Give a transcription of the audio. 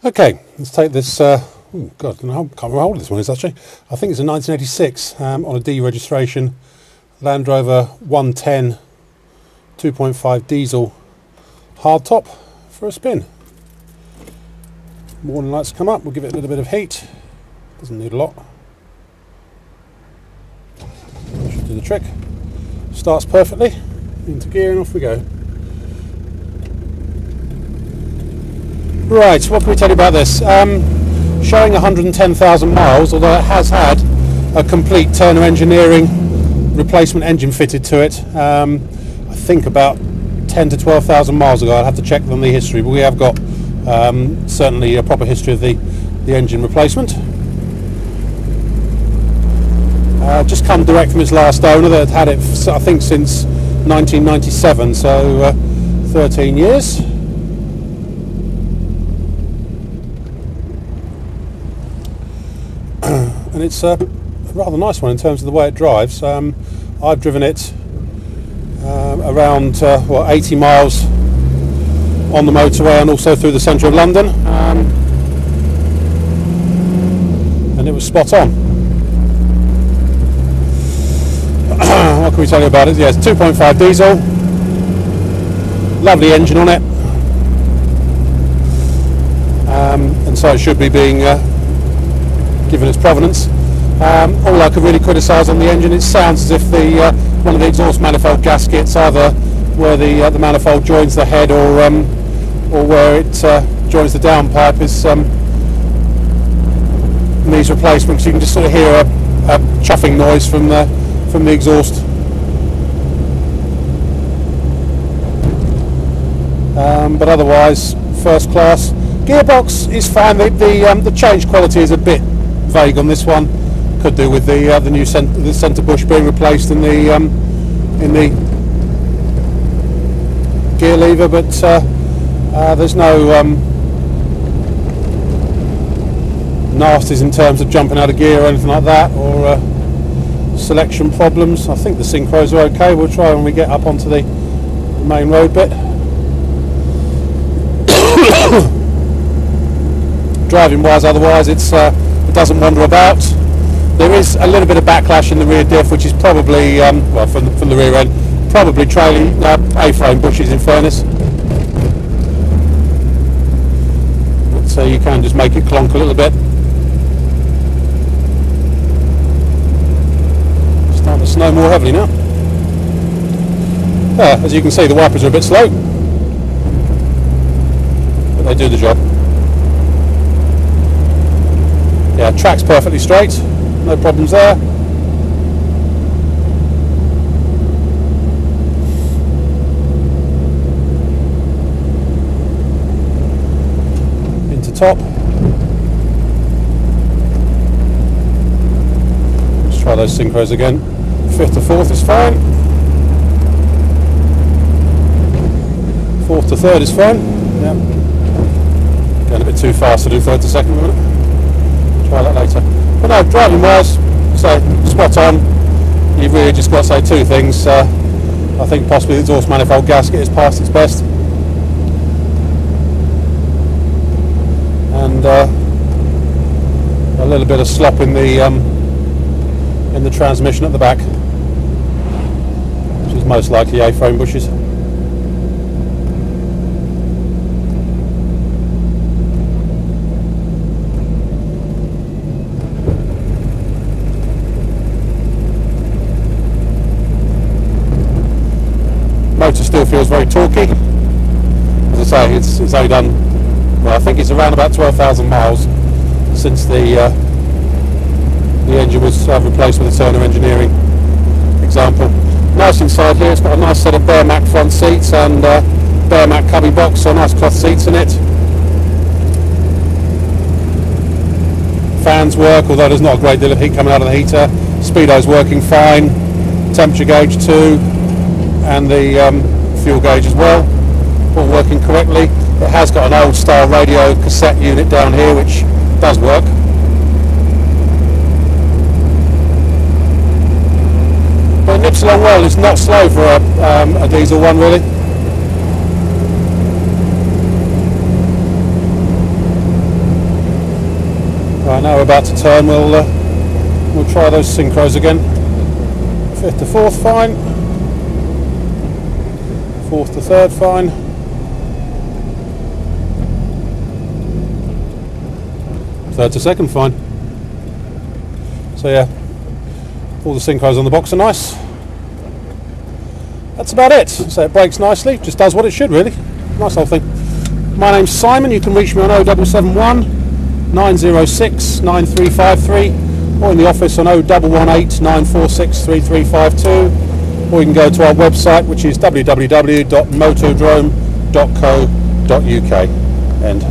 Okay, let's take this, oh God, I can't remember how old this one is actually. I think it's a 1986 on a D registration, Land Rover 110 2.5 diesel hardtop for a spin. Warning lights come up, we'll give it a little bit of heat, doesn't need a lot. That should do the trick. Starts perfectly, into gear and off we go. Right, what can we tell you about this? Showing 110,000 miles, although it has had a complete Turner Engineering replacement engine fitted to it. I think about 10 to 12,000 miles ago. I'll have to check on the history, but we have got certainly a proper history of the engine replacement. Just come direct from its last owner that had it, I think, since 1997, so 13 years. And it's a rather nice one in terms of the way it drives. I've driven it around 80 miles on the motorway and also through the centre of London, and it was spot on. What can we tell you about it? Yeah, it's 2.5 diesel, lovely engine on it, and so it should be being given its provenance. All I could really criticise on the engine, it sounds as if the one of the exhaust manifold gaskets, either where the manifold joins the head or where it joins the downpipe, is needs replacement, because you can just sort of hear a chuffing noise from the exhaust. But otherwise, first class. Gearbox is fine. The change quality is a bit vague on this one. Could do with the new centre bush being replaced in the gear lever, but there's no nasties in terms of jumping out of gear or anything like that, or selection problems. I think the synchros are okay. We'll try when we get up onto the main road bit. Driving wise, otherwise, it doesn't wander about. There is a little bit of backlash in the rear diff, which is probably well, from the rear end, probably trailing A-frame bushes, in fairness. But, so you can just make it clonk a little bit. Starting to snow more heavily now. As you can see, the wipers are a bit slow, but they do the job. Yeah, track's perfectly straight, no problems there. Into top. Let's try those synchros again. 5th to 4th is fine. 4th to 3rd is fine. Yeah. Going a bit too fast to do 3rd to 2nd a minute. Try that later. But no, driving wise, so spot on. You've really just got to say two things. I think possibly the exhaust manifold gasket is past its best, and a little bit of slop in the transmission at the back, which is most likely A-frame bushes. Motor still feels very torquey. As I say, it's only done, well, I think it's around about 12,000 miles since the engine was replaced with a Turner Engineering example. Nice inside here. It's got a nice set of Bearmac front seats and Bearmac cubby box, so nice cloth seats in it. Fans work, although there's not a great deal of heat coming out of the heater. Speedo's working fine. Temperature gauge too, and the fuel gauge as well, all working correctly. It has got an old style radio cassette unit down here, which does work. But it nips along well. It's not slow for a diesel one, really. Right, now we're about to turn, we'll try those synchros again. 5th to 4th, fine. 4th to 3rd, fine. 3rd to 2nd, fine. So yeah, all the synchros on the box are nice. That's about it. So it brakes nicely, just does what it should really. Nice whole thing. My name's Simon, you can reach me on 0771 906 9353 or in the office on 0118 946 3352, or you can go to our website which is www.motodrome.co.uk, and